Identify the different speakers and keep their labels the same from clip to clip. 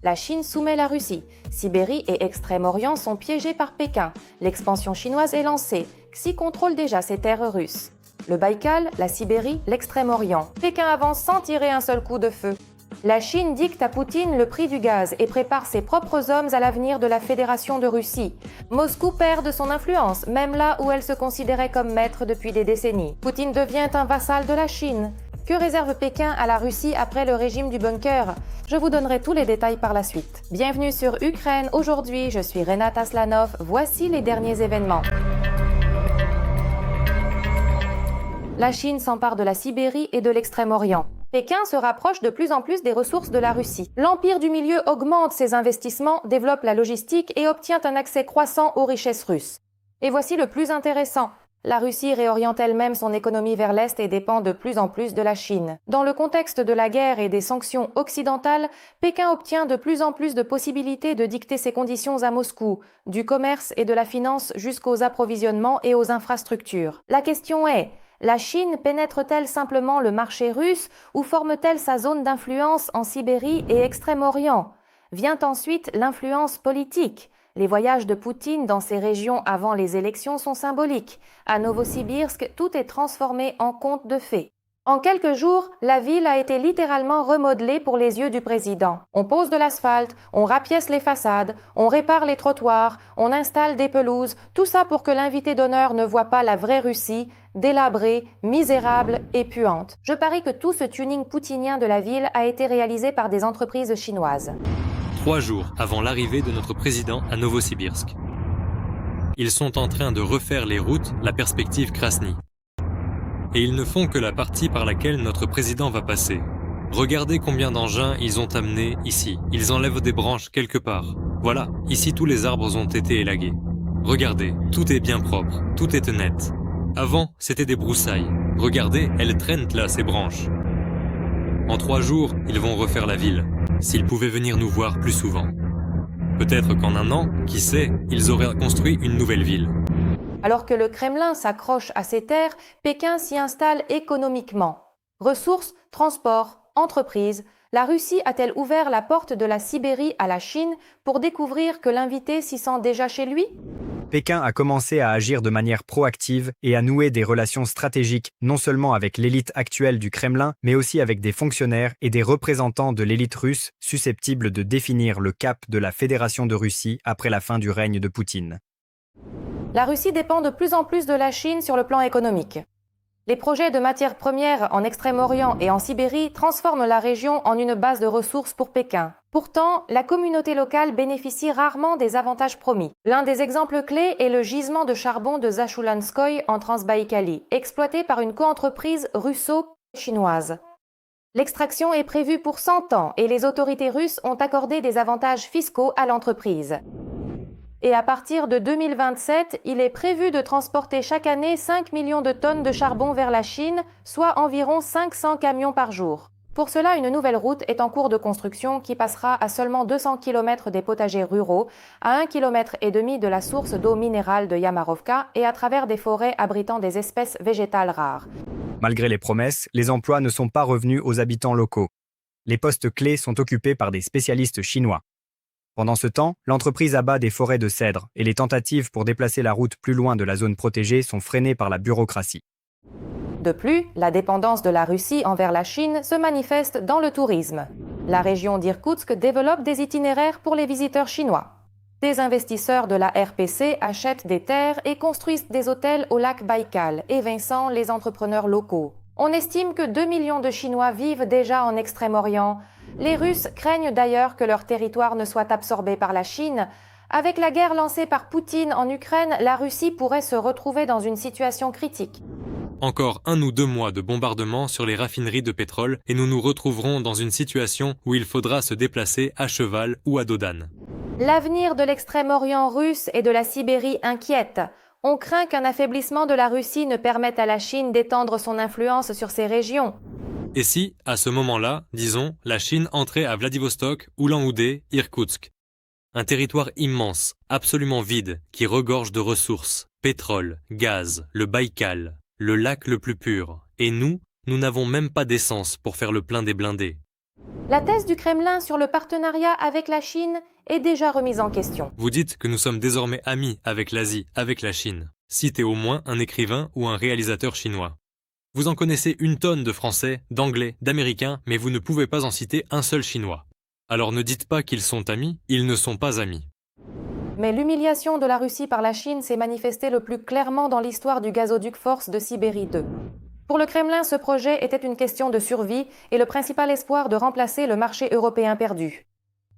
Speaker 1: La Chine soumet la Russie. Sibérie et Extrême-Orient sont piégés par Pékin. L'expansion chinoise est lancée. Xi contrôle déjà ces terres russes. Le Baïkal, la Sibérie, l'Extrême-Orient. Pékin avance sans tirer un seul coup de feu. La Chine dicte à Poutine le prix du gaz et prépare ses propres hommes à l'avenir de la Fédération de Russie. Moscou perd de son influence, même là où elle se considérait comme maître depuis des décennies. Poutine devient un vassal de la Chine. Que réserve Pékin à la Russie après le régime du bunker? Je vous donnerai tous les détails par la suite. Bienvenue sur Ukraine. Aujourd'hui, je suis Renata Slanov. Voici les derniers événements. La Chine s'empare de la Sibérie et de l'Extrême-Orient. Pékin se rapproche de plus en plus des ressources de la Russie. L'Empire du Milieu augmente ses investissements, développe la logistique et obtient un accès croissant aux richesses russes. Et voici le plus intéressant. La Russie réoriente elle-même son économie vers l'Est et dépend de plus en plus de la Chine. Dans le contexte de la guerre et des sanctions occidentales, Pékin obtient de plus en plus de possibilités de dicter ses conditions à Moscou, du commerce et de la finance jusqu'aux approvisionnements et aux infrastructures. La question est, la Chine pénètre-t-elle simplement le marché russe ou forme-t-elle sa zone d'influence en Sibérie et Extrême-Orient? Vient ensuite l'influence politique. Les voyages de Poutine dans ces régions avant les élections sont symboliques. À Novosibirsk, tout est transformé en conte de fées. En quelques jours, la ville a été littéralement remodelée pour les yeux du président. On pose de l'asphalte, on rapièce les façades, on répare les trottoirs, on installe des pelouses, tout ça pour que l'invité d'honneur ne voit pas la vraie Russie, délabrée, misérable et puante. Je parie que tout ce tuning poutinien de la ville a été réalisé par des entreprises chinoises.
Speaker 2: 3 jours avant l'arrivée de notre président à Novosibirsk. Ils sont en train de refaire les routes, la perspective Krasny. Et ils ne font que la partie par laquelle notre président va passer. Regardez combien d'engins ils ont amenés ici. Ils enlèvent des branches quelque part. Voilà, ici tous les arbres ont été élagués. Regardez, tout est bien propre, tout est net. Avant, c'était des broussailles. Regardez, elles traînent là, ces branches. En 3 jours, ils vont refaire la ville. S'ils pouvaient venir nous voir plus souvent. Peut-être qu'en 1 an, qui sait, ils auraient construit une nouvelle ville.
Speaker 1: Alors que le Kremlin s'accroche à ses terres, Pékin s'y installe économiquement. Ressources, transports, entreprises, la Russie a-t-elle ouvert la porte de la Sibérie à la Chine pour découvrir que l'invité s'y sent déjà chez lui?
Speaker 3: Pékin a commencé à agir de manière proactive et à nouer des relations stratégiques non seulement avec l'élite actuelle du Kremlin, mais aussi avec des fonctionnaires et des représentants de l'élite russe susceptibles de définir le cap de la Fédération de Russie après la fin du règne de Poutine.
Speaker 1: La Russie dépend de plus en plus de la Chine sur le plan économique. Les projets de matières premières en Extrême-Orient et en Sibérie transforment la région en une base de ressources pour Pékin. Pourtant, la communauté locale bénéficie rarement des avantages promis. L'un des exemples clés est le gisement de charbon de Zashulanskoye en Transbaïkalie, exploité par une coentreprise russo-chinoise. L'extraction est prévue pour 100 ans et les autorités russes ont accordé des avantages fiscaux à l'entreprise. Et à partir de 2027, il est prévu de transporter chaque année 5 millions de tonnes de charbon vers la Chine, soit environ 500 camions par jour. Pour cela, une nouvelle route est en cours de construction qui passera à seulement 200 km des potagers ruraux, à 1,5 km de la source d'eau minérale de Yamarovka et à travers des forêts abritant des espèces végétales rares.
Speaker 3: Malgré les promesses, les emplois ne sont pas revenus aux habitants locaux. Les postes clés sont occupés par des spécialistes chinois. Pendant ce temps, l'entreprise abat des forêts de cèdres et les tentatives pour déplacer la route plus loin de la zone protégée sont freinées par la bureaucratie.
Speaker 1: De plus, la dépendance de la Russie envers la Chine se manifeste dans le tourisme. La région d'Irkoutsk développe des itinéraires pour les visiteurs chinois. Des investisseurs de la RPC achètent des terres et construisent des hôtels au lac Baïkal, évinçant les entrepreneurs locaux. On estime que 2 millions de Chinois vivent déjà en Extrême-Orient. Les Russes craignent d'ailleurs que leur territoire ne soit absorbé par la Chine. Avec la guerre lancée par Poutine en Ukraine, la Russie pourrait se retrouver dans une situation critique.
Speaker 2: Encore 1 ou 2 mois de bombardement sur les raffineries de pétrole et nous nous retrouverons dans une situation où il faudra se déplacer à cheval ou à dos d'âne.
Speaker 1: L'avenir de l'Extrême-Orient russe et de la Sibérie inquiète. On craint qu'un affaiblissement de la Russie ne permette à la Chine d'étendre son influence sur ces régions.
Speaker 2: Et si, à ce moment-là, disons, la Chine entrait à Vladivostok, Oulan-Oudé, Irkoutsk? Un territoire immense, absolument vide, qui regorge de ressources, pétrole, gaz, le Baïkal, le lac le plus pur. Et nous n'avons même pas d'essence pour faire le plein des blindés.
Speaker 1: La thèse du Kremlin sur le partenariat avec la Chine est déjà remise en question.
Speaker 2: Vous dites que nous sommes désormais amis avec l'Asie, avec la Chine. Citez au moins un écrivain ou un réalisateur chinois. Vous en connaissez une tonne de Français, d'Anglais, d'Américains, mais vous ne pouvez pas en citer un seul Chinois. Alors ne dites pas qu'ils sont amis, ils ne sont pas amis.
Speaker 1: Mais l'humiliation de la Russie par la Chine s'est manifestée le plus clairement dans l'histoire du gazoduc Force de Sibérie 2. Pour le Kremlin, ce projet était une question de survie et le principal espoir de remplacer le marché européen perdu.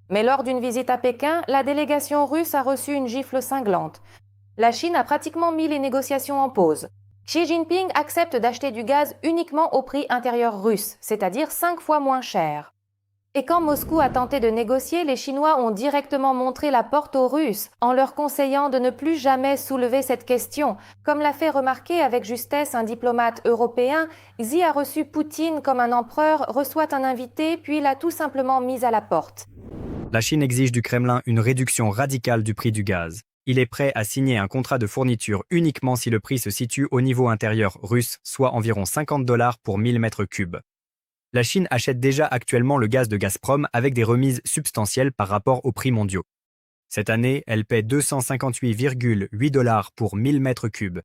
Speaker 1: Mais lors d'une visite à Pékin, la délégation russe a reçu une gifle cinglante. La Chine a pratiquement mis les négociations en pause. Xi Jinping accepte d'acheter du gaz uniquement au prix intérieur russe, c'est-à-dire 5 fois moins cher. Et quand Moscou a tenté de négocier, les Chinois ont directement montré la porte aux Russes en leur conseillant de ne plus jamais soulever cette question. Comme l'a fait remarquer avec justesse un diplomate européen, Xi a reçu Poutine comme un empereur reçoit un invité puis l'a tout simplement mis à la porte.
Speaker 3: La Chine exige du Kremlin une réduction radicale du prix du gaz. Il est prêt à signer un contrat de fourniture uniquement si le prix se situe au niveau intérieur russe, soit environ $50 pour 1000 mètres cubes. La Chine achète déjà actuellement le gaz de Gazprom avec des remises substantielles par rapport aux prix mondiaux. Cette année, elle paie $258,8 pour 1000 mètres cubes.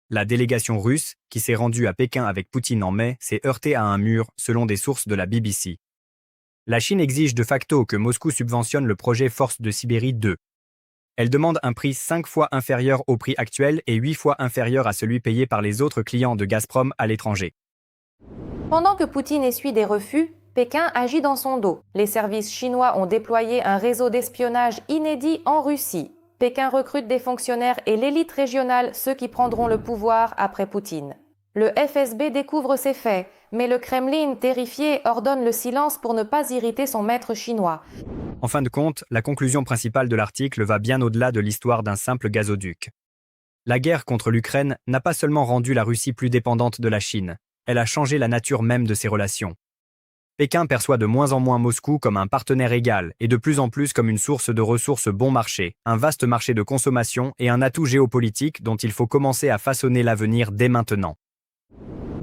Speaker 3: La délégation russe, qui s'est rendue à Pékin avec Poutine en mai, s'est heurtée à un mur, selon des sources de la BBC. La Chine exige de facto que Moscou subventionne le projet Force de Sibérie 2. Elle demande un prix 5 fois inférieur au prix actuel et 8 fois inférieur à celui payé par les autres clients de Gazprom à l'étranger.
Speaker 1: Pendant que Poutine essuie des refus, Pékin agit dans son dos. Les services chinois ont déployé un réseau d'espionnage inédit en Russie. Pékin recrute des fonctionnaires et l'élite régionale, ceux qui prendront le pouvoir après Poutine. Le FSB découvre ces faits, mais le Kremlin, terrifié, ordonne le silence pour ne pas irriter son maître chinois.
Speaker 3: En fin de compte, la conclusion principale de l'article va bien au-delà de l'histoire d'un simple gazoduc. La guerre contre l'Ukraine n'a pas seulement rendu la Russie plus dépendante de la Chine, elle a changé la nature même de ses relations. Pékin perçoit de moins en moins Moscou comme un partenaire égal et de plus en plus comme une source de ressources bon marché, un vaste marché de consommation et un atout géopolitique dont il faut commencer à façonner l'avenir dès maintenant.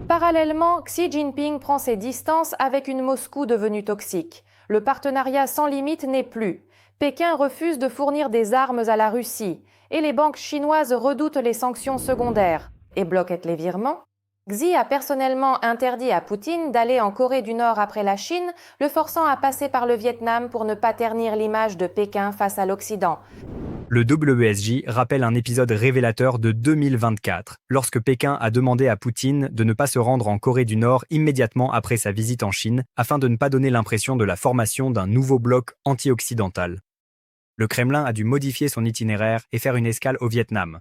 Speaker 1: Parallèlement, Xi Jinping prend ses distances avec une Moscou devenue toxique. Le partenariat sans limite n'est plus. Pékin refuse de fournir des armes à la Russie et les banques chinoises redoutent les sanctions secondaires et bloquent les virements. Xi a personnellement interdit à Poutine d'aller en Corée du Nord après la Chine, le forçant à passer par le Vietnam pour ne pas ternir l'image de Pékin face à l'Occident.
Speaker 3: Le WSJ rappelle un épisode révélateur de 2024, lorsque Pékin a demandé à Poutine de ne pas se rendre en Corée du Nord immédiatement après sa visite en Chine, afin de ne pas donner l'impression de la formation d'un nouveau bloc anti-occidental. Le Kremlin a dû modifier son itinéraire et faire une escale au Vietnam.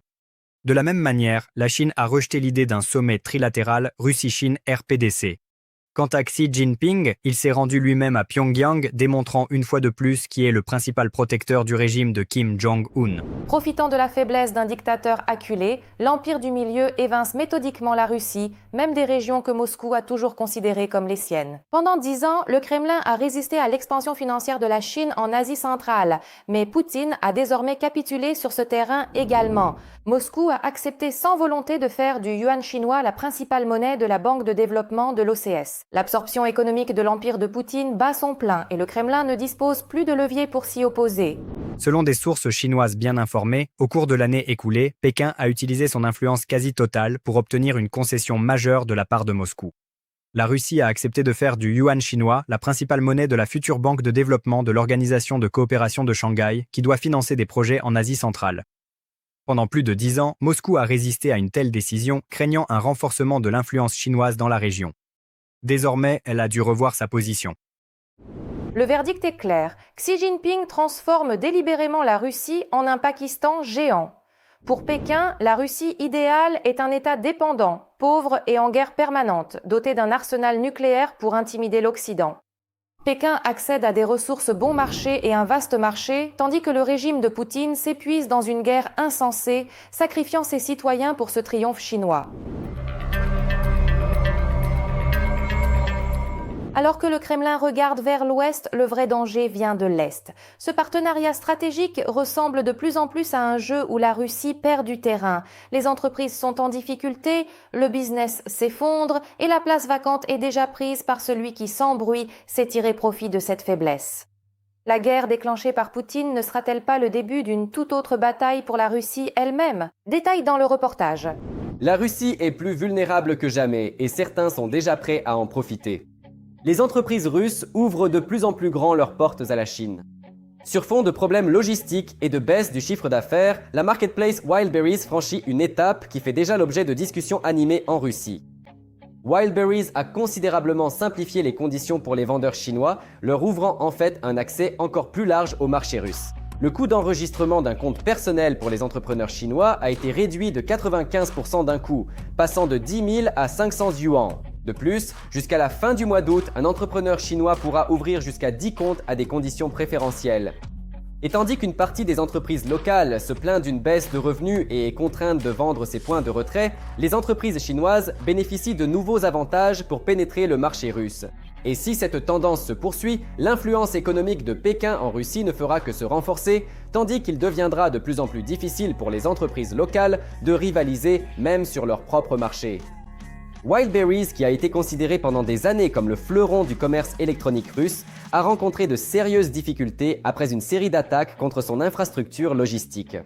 Speaker 3: De la même manière, la Chine a rejeté l'idée d'un sommet trilatéral Russie-Chine-RPDC. Quant à Xi Jinping, il s'est rendu lui-même à Pyongyang, démontrant une fois de plus qui est le principal protecteur du régime de Kim Jong-un.
Speaker 1: Profitant de la faiblesse d'un dictateur acculé, l'Empire du Milieu évince méthodiquement la Russie, même des régions que Moscou a toujours considérées comme les siennes. Pendant 10 ans, le Kremlin a résisté à l'expansion financière de la Chine en Asie centrale, mais Poutine a désormais capitulé sur ce terrain également. Moscou a accepté sans volonté de faire du yuan chinois la principale monnaie de la Banque de développement de l'OCS. L'absorption économique de l'empire de Poutine bat son plein et le Kremlin ne dispose plus de levier pour s'y opposer.
Speaker 3: Selon des sources chinoises bien informées, au cours de l'année écoulée, Pékin a utilisé son influence quasi totale pour obtenir une concession majeure de la part de Moscou. La Russie a accepté de faire du yuan chinois la principale monnaie de la future banque de développement de l'Organisation de coopération de Shanghai, qui doit financer des projets en Asie centrale. Pendant plus de 10 ans, Moscou a résisté à une telle décision, craignant un renforcement de l'influence chinoise dans la région. Désormais, elle a dû revoir sa position.
Speaker 1: Le verdict est clair. Xi Jinping transforme délibérément la Russie en un Pakistan géant. Pour Pékin, la Russie idéale est un État dépendant, pauvre et en guerre permanente, doté d'un arsenal nucléaire pour intimider l'Occident. Pékin accède à des ressources bon marché et un vaste marché, tandis que le régime de Poutine s'épuise dans une guerre insensée, sacrifiant ses citoyens pour ce triomphe chinois. Alors que le Kremlin regarde vers l'ouest, le vrai danger vient de l'est. Ce partenariat stratégique ressemble de plus en plus à un jeu où la Russie perd du terrain. Les entreprises sont en difficulté, le business s'effondre et la place vacante est déjà prise par celui qui, sans bruit, sait tirer profit de cette faiblesse. La guerre déclenchée par Poutine ne sera-t-elle pas le début d'une toute autre bataille pour la Russie elle-même? Détail dans le reportage.
Speaker 4: La Russie est plus vulnérable que jamais et certains sont déjà prêts à en profiter. Les entreprises russes ouvrent de plus en plus grand leurs portes à la Chine. Sur fond de problèmes logistiques et de baisse du chiffre d'affaires, la marketplace Wildberries franchit une étape qui fait déjà l'objet de discussions animées en Russie. Wildberries a considérablement simplifié les conditions pour les vendeurs chinois, leur ouvrant en fait un accès encore plus large au marché russe. Le coût d'enregistrement d'un compte personnel pour les entrepreneurs chinois a été réduit de 95% d'un coup, passant de 10 000 à 500 yuan. De plus, jusqu'à la fin du mois d'août, un entrepreneur chinois pourra ouvrir jusqu'à 10 comptes à des conditions préférentielles. Et tandis qu'une partie des entreprises locales se plaint d'une baisse de revenus et est contrainte de vendre ses points de retrait, les entreprises chinoises bénéficient de nouveaux avantages pour pénétrer le marché russe. Et si cette tendance se poursuit, l'influence économique de Pékin en Russie ne fera que se renforcer, tandis qu'il deviendra de plus en plus difficile pour les entreprises locales de rivaliser même sur leur propre marché. Wildberries, qui a été considéré pendant des années comme le fleuron du commerce électronique russe, a rencontré de sérieuses difficultés après une série d'attaques contre son infrastructure logistique.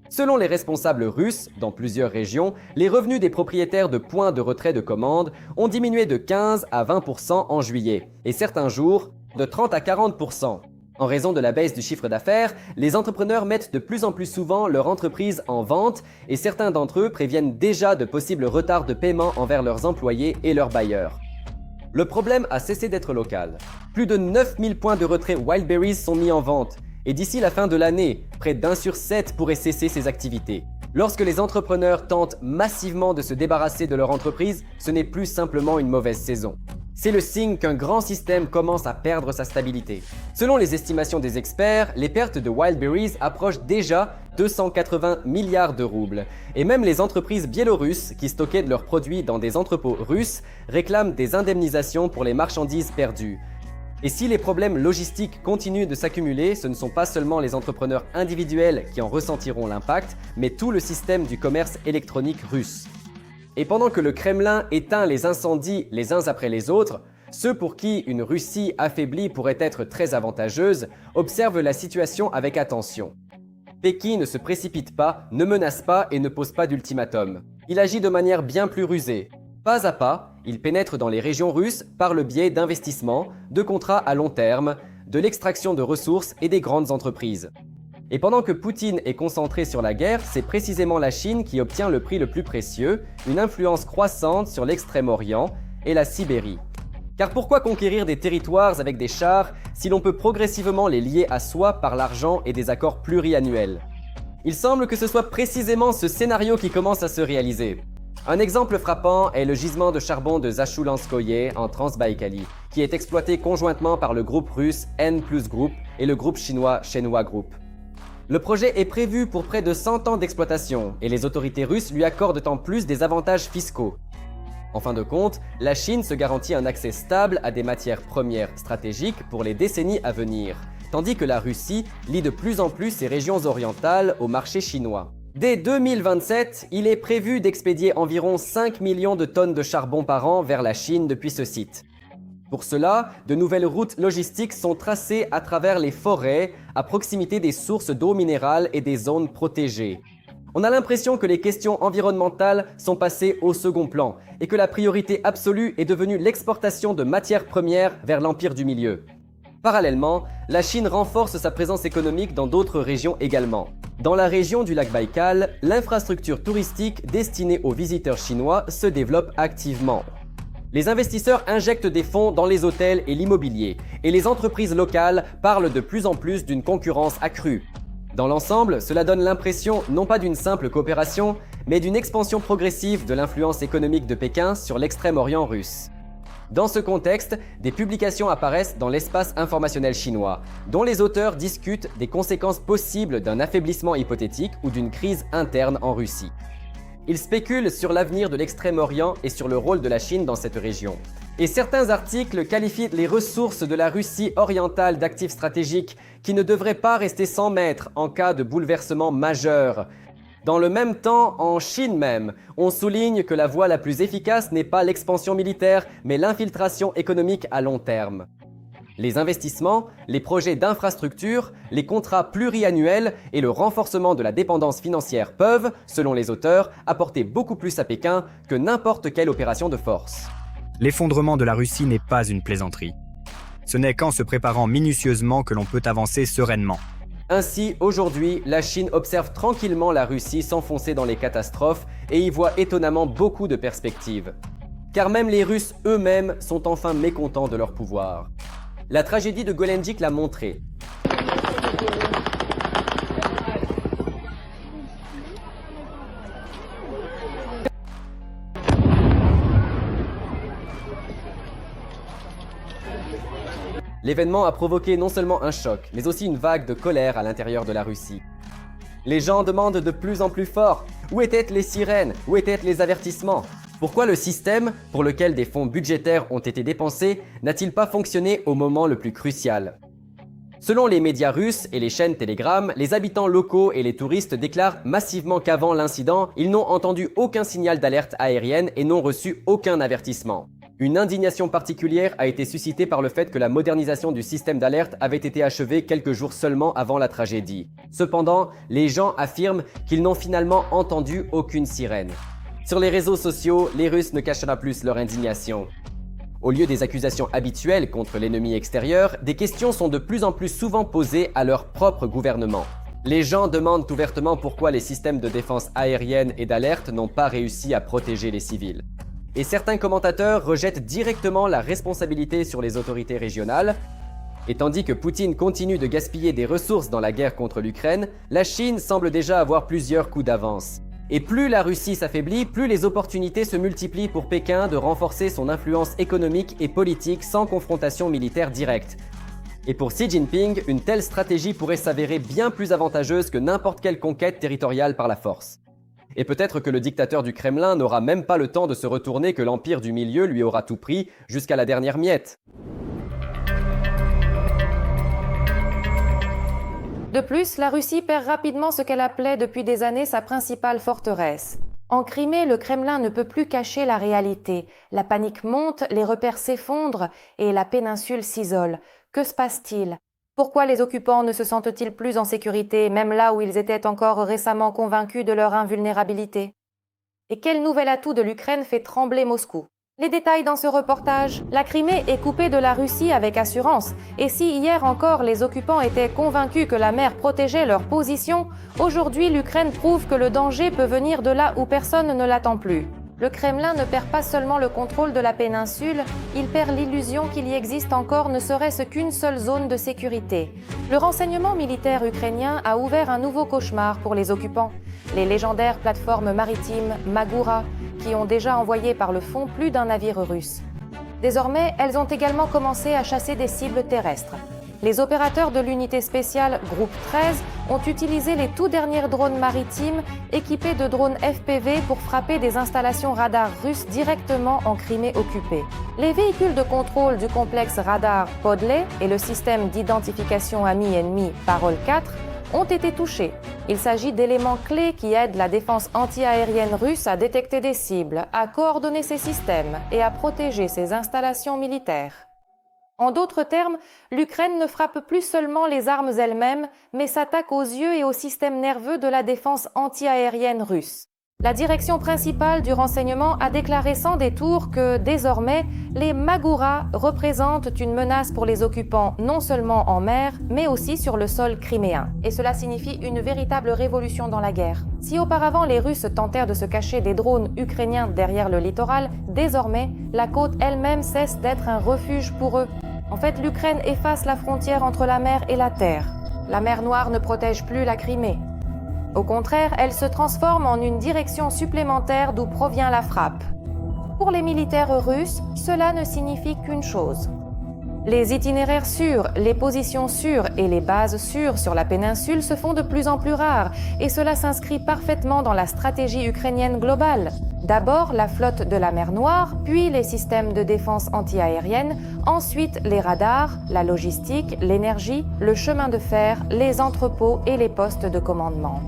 Speaker 4: Selon les responsables russes, dans plusieurs régions, les revenus des propriétaires de points de retrait de commandes ont diminué de 15 à 20% en juillet, et certains jours, de 30 à 40%. En raison de la baisse du chiffre d'affaires, les entrepreneurs mettent de plus en plus souvent leur entreprise en vente et certains d'entre eux préviennent déjà de possibles retards de paiement envers leurs employés et leurs bailleurs. Le problème a cessé d'être local. Plus de 9000 points de retrait Wildberries sont mis en vente et d'ici la fin de l'année, près d'1 sur 7 pourrait cesser ses activités. Lorsque les entrepreneurs tentent massivement de se débarrasser de leur entreprise, ce n'est plus simplement une mauvaise saison. C'est le signe qu'un grand système commence à perdre sa stabilité. Selon les estimations des experts, les pertes de Wildberries approchent déjà 280 milliards de roubles. Et même les entreprises biélorusses qui stockaient de leurs produits dans des entrepôts russes réclament des indemnisations pour les marchandises perdues. Et si les problèmes logistiques continuent de s'accumuler, ce ne sont pas seulement les entrepreneurs individuels qui en ressentiront l'impact, mais tout le système du commerce électronique russe. Et pendant que le Kremlin éteint les incendies les uns après les autres, ceux pour qui une Russie affaiblie pourrait être très avantageuse observent la situation avec attention. Pékin ne se précipite pas, ne menace pas et ne pose pas d'ultimatum. Il agit de manière bien plus rusée. Pas à pas, il pénètre dans les régions russes par le biais d'investissements, de contrats à long terme, de l'extraction de ressources et des grandes entreprises. Et pendant que Poutine est concentré sur la guerre, c'est précisément la Chine qui obtient le prix le plus précieux, une influence croissante sur l'Extrême-Orient et la Sibérie. Car pourquoi conquérir des territoires avec des chars si l'on peut progressivement les lier à soi par l'argent et des accords pluriannuels? Il semble que ce soit précisément ce scénario qui commence à se réaliser. Un exemple frappant est le gisement de charbon de Zashulanskoye en Transbaïkalie, qui est exploité conjointement par le groupe russe N+ Group et le groupe chinois Shenhua Group. Le projet est prévu pour près de 100 ans d'exploitation et les autorités russes lui accordent en plus des avantages fiscaux. En fin de compte, la Chine se garantit un accès stable à des matières premières stratégiques pour les décennies à venir, tandis que la Russie lie de plus en plus ses régions orientales au marché chinois. Dès 2027, il est prévu d'expédier environ 5 millions de tonnes de charbon par an vers la Chine depuis ce site. Pour cela, de nouvelles routes logistiques sont tracées à travers les forêts, à proximité des sources d'eau minérale et des zones protégées. On a l'impression que les questions environnementales sont passées au second plan et que la priorité absolue est devenue l'exportation de matières premières vers l'Empire du Milieu. Parallèlement, la Chine renforce sa présence économique dans d'autres régions également. Dans la région du lac Baïkal, l'infrastructure touristique destinée aux visiteurs chinois se développe activement. Les investisseurs injectent des fonds dans les hôtels et l'immobilier, et les entreprises locales parlent de plus en plus d'une concurrence accrue. Dans l'ensemble, cela donne l'impression non pas d'une simple coopération, mais d'une expansion progressive de l'influence économique de Pékin sur l'extrême-orient russe. Dans ce contexte, des publications apparaissent dans l'espace informationnel chinois, dont les auteurs discutent des conséquences possibles d'un affaiblissement hypothétique ou d'une crise interne en Russie. Ils spéculent sur l'avenir de l'Extrême-Orient et sur le rôle de la Chine dans cette région. Et certains articles qualifient les ressources de la Russie orientale d'actifs stratégiques qui ne devraient pas rester sans maître en cas de bouleversement majeur. Dans le même temps, en Chine même, on souligne que la voie la plus efficace n'est pas l'expansion militaire, mais l'infiltration économique à long terme. Les investissements, les projets d'infrastructure, les contrats pluriannuels et le renforcement de la dépendance financière peuvent, selon les auteurs, apporter beaucoup plus à Pékin que n'importe quelle opération de force.
Speaker 3: L'effondrement de la Russie n'est pas une plaisanterie. Ce n'est qu'en se préparant minutieusement que l'on peut avancer sereinement.
Speaker 4: Ainsi, aujourd'hui, la Chine observe tranquillement la Russie s'enfoncer dans les catastrophes et y voit étonnamment beaucoup de perspectives. Car même les Russes eux-mêmes sont enfin mécontents de leur pouvoir. La tragédie de Golenjik l'a montré. L'événement a provoqué non seulement un choc, mais aussi une vague de colère à l'intérieur de la Russie. Les gens demandent de plus en plus fort « Où étaient les sirènes? Où étaient les avertissements ?» Pourquoi le système, pour lequel des fonds budgétaires ont été dépensés, n'a-t-il pas fonctionné au moment le plus crucial? Selon les médias russes et les chaînes Telegram, les habitants locaux et les touristes déclarent massivement qu'avant l'incident, ils n'ont entendu aucun signal d'alerte aérienne et n'ont reçu aucun avertissement. Une indignation particulière a été suscitée par le fait que la modernisation du système d'alerte avait été achevée quelques jours seulement avant la tragédie. Cependant, les gens affirment qu'ils n'ont finalement entendu aucune sirène. Sur les réseaux sociaux, les Russes ne cachent pas plus leur indignation. Au lieu des accusations habituelles contre l'ennemi extérieur, des questions sont de plus en plus souvent posées à leur propre gouvernement. Les gens demandent ouvertement pourquoi les systèmes de défense aérienne et d'alerte n'ont pas réussi à protéger les civils. Et certains commentateurs rejettent directement la responsabilité sur les autorités régionales. Et tandis que Poutine continue de gaspiller des ressources dans la guerre contre l'Ukraine, la Chine semble déjà avoir plusieurs coups d'avance. Et plus la Russie s'affaiblit, plus les opportunités se multiplient pour Pékin de renforcer son influence économique et politique sans confrontation militaire directe. Et pour Xi Jinping, une telle stratégie pourrait s'avérer bien plus avantageuse que n'importe quelle conquête territoriale par la force. Et peut-être que le dictateur du Kremlin n'aura même pas le temps de se retourner que l'Empire du Milieu lui aura tout pris jusqu'à la dernière miette.
Speaker 1: De plus, la Russie perd rapidement ce qu'elle appelait depuis des années sa principale forteresse. En Crimée, le Kremlin ne peut plus cacher la réalité. La panique monte, les repères s'effondrent et la péninsule s'isole. Que se passe-t-il? Pourquoi les occupants ne se sentent-ils plus en sécurité, même là où ils étaient encore récemment convaincus de leur invulnérabilité? Et quel nouvel atout de l'Ukraine fait trembler Moscou? Les détails dans ce reportage. La Crimée est coupée de la Russie avec assurance. Et si hier encore les occupants étaient convaincus que la mer protégeait leur position, aujourd'hui l'Ukraine prouve que le danger peut venir de là où personne ne l'attend plus. Le Kremlin ne perd pas seulement le contrôle de la péninsule, il perd l'illusion qu'il y existe encore ne serait-ce qu'une seule zone de sécurité. Le renseignement militaire ukrainien a ouvert un nouveau cauchemar pour les occupants. Les légendaires plateformes maritimes Magura, qui ont déjà envoyé par le fond plus d'un navire russe. Désormais, elles ont également commencé à chasser des cibles terrestres. Les opérateurs de l'unité spéciale Groupe 13 ont utilisé les tout derniers drones maritimes équipés de drones FPV pour frapper des installations radar russes directement en Crimée occupée. Les véhicules de contrôle du complexe radar Podle et le système d'identification ami-ennemi Parole 4 ont été touchés. Il s'agit d'éléments clés qui aident la défense anti-aérienne russe à détecter des cibles, à coordonner ses systèmes et à protéger ses installations militaires. En d'autres termes, l'Ukraine ne frappe plus seulement les armes elles-mêmes, mais s'attaque aux yeux et au système nerveux de la défense anti-aérienne russe. La direction principale du renseignement a déclaré sans détour que, désormais, les Magura représentent une menace pour les occupants non seulement en mer, mais aussi sur le sol criméen. Et cela signifie une véritable révolution dans la guerre. Si auparavant les Russes tentèrent de se cacher des drones ukrainiens derrière le littoral, désormais, la côte elle-même cesse d'être un refuge pour eux. En fait, l'Ukraine efface la frontière entre la mer et la terre. La mer Noire ne protège plus la Crimée. Au contraire, elle se transforme en une direction supplémentaire d'où provient la frappe. Pour les militaires russes, cela ne signifie qu'une chose. Les itinéraires sûrs, les positions sûres et les bases sûres sur la péninsule se font de plus en plus rares et cela s'inscrit parfaitement dans la stratégie ukrainienne globale. D'abord la flotte de la mer Noire, puis les systèmes de défense anti-aérienne, ensuite les radars, la logistique, l'énergie, le chemin de fer, les entrepôts et les postes de commandement.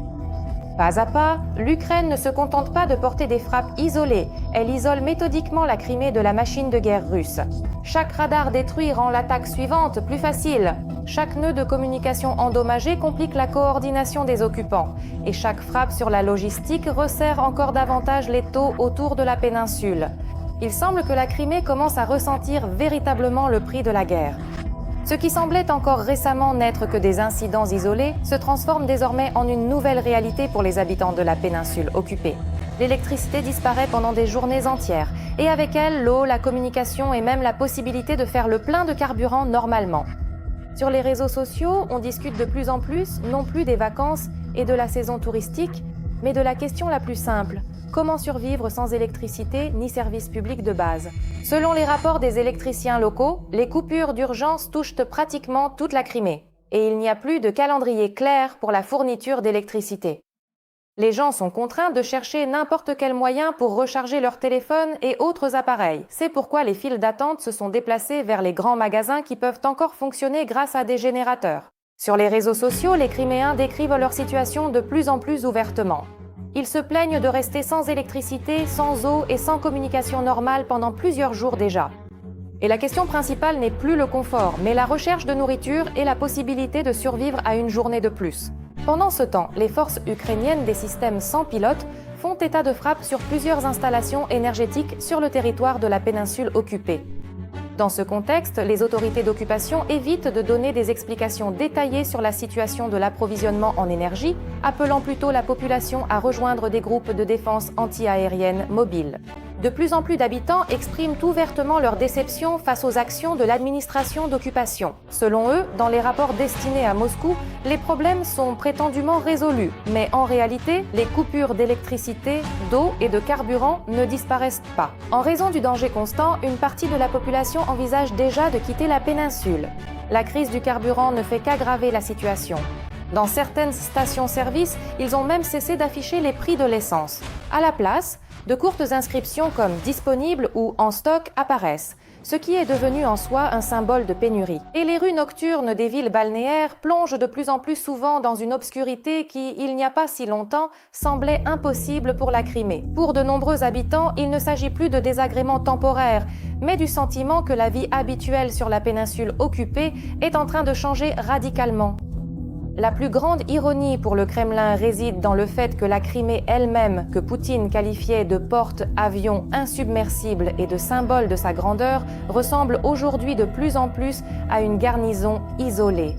Speaker 1: Pas à pas, l'Ukraine ne se contente pas de porter des frappes isolées, elle isole méthodiquement la Crimée de la machine de guerre russe. Chaque radar détruit rend l'attaque suivante plus facile. Chaque nœud de communication endommagé complique la coordination des occupants. Et chaque frappe sur la logistique resserre encore davantage les taux autour de la péninsule. Il semble que la Crimée commence à ressentir véritablement le prix de la guerre. Ce qui semblait encore récemment n'être que des incidents isolés se transforme désormais en une nouvelle réalité pour les habitants de la péninsule occupée. L'électricité disparaît pendant des journées entières, et avec elle l'eau, la communication et même la possibilité de faire le plein de carburant normalement. Sur les réseaux sociaux, on discute de plus en plus non plus des vacances et de la saison touristique, mais de la question la plus simple. Comment survivre sans électricité ni services publics de base? Selon les rapports des électriciens locaux, les coupures d'urgence touchent pratiquement toute la Crimée. Et il n'y a plus de calendrier clair pour la fourniture d'électricité. Les gens sont contraints de chercher n'importe quel moyen pour recharger leur téléphone et autres appareils. C'est pourquoi les files d'attente se sont déplacées vers les grands magasins qui peuvent encore fonctionner grâce à des générateurs. Sur les réseaux sociaux, les Criméens décrivent leur situation de plus en plus ouvertement. Ils se plaignent de rester sans électricité, sans eau et sans communication normale pendant plusieurs jours déjà. Et la question principale n'est plus le confort, mais la recherche de nourriture et la possibilité de survivre à une journée de plus. Pendant ce temps, les forces ukrainiennes des systèmes sans pilote font état de frappe sur plusieurs installations énergétiques sur le territoire de la péninsule occupée. Dans ce contexte, les autorités d'occupation évitent de donner des explications détaillées sur la situation de l'approvisionnement en énergie, appelant plutôt la population à rejoindre des groupes de défense anti-aérienne mobiles. De plus en plus d'habitants expriment ouvertement leur déception face aux actions de l'administration d'occupation. Selon eux, dans les rapports destinés à Moscou, les problèmes sont prétendument résolus, mais en réalité, les coupures d'électricité, d'eau et de carburant ne disparaissent pas. En raison du danger constant, une partie de la population envisage déjà de quitter la péninsule. La crise du carburant ne fait qu'aggraver la situation. Dans certaines stations-service, ils ont même cessé d'afficher les prix de l'essence. À la place, de courtes inscriptions comme « disponible » ou « en stock » apparaissent, ce qui est devenu en soi un symbole de pénurie. Et les rues nocturnes des villes balnéaires plongent de plus en plus souvent dans une obscurité qui, il n'y a pas si longtemps, semblait impossible pour la Crimée. Pour de nombreux habitants, il ne s'agit plus de désagréments temporaires, mais du sentiment que la vie habituelle sur la péninsule occupée est en train de changer radicalement. La plus grande ironie pour le Kremlin réside dans le fait que la Crimée elle-même, que Poutine qualifiait de porte-avions insubmersible et de symbole de sa grandeur, ressemble aujourd'hui de plus en plus à une garnison isolée.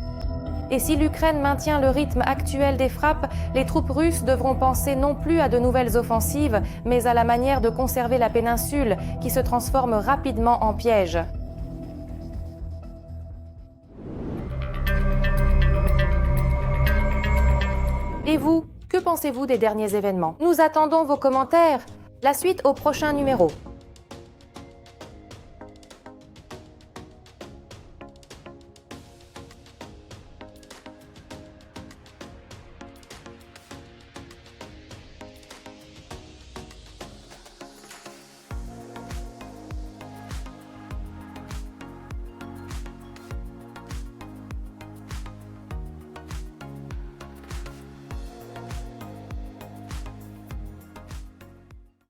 Speaker 1: Et si l'Ukraine maintient le rythme actuel des frappes, les troupes russes devront penser non plus à de nouvelles offensives, mais à la manière de conserver la péninsule, qui se transforme rapidement en piège. Et vous, que pensez-vous des derniers événements? Nous attendons vos commentaires. La suite au prochain numéro.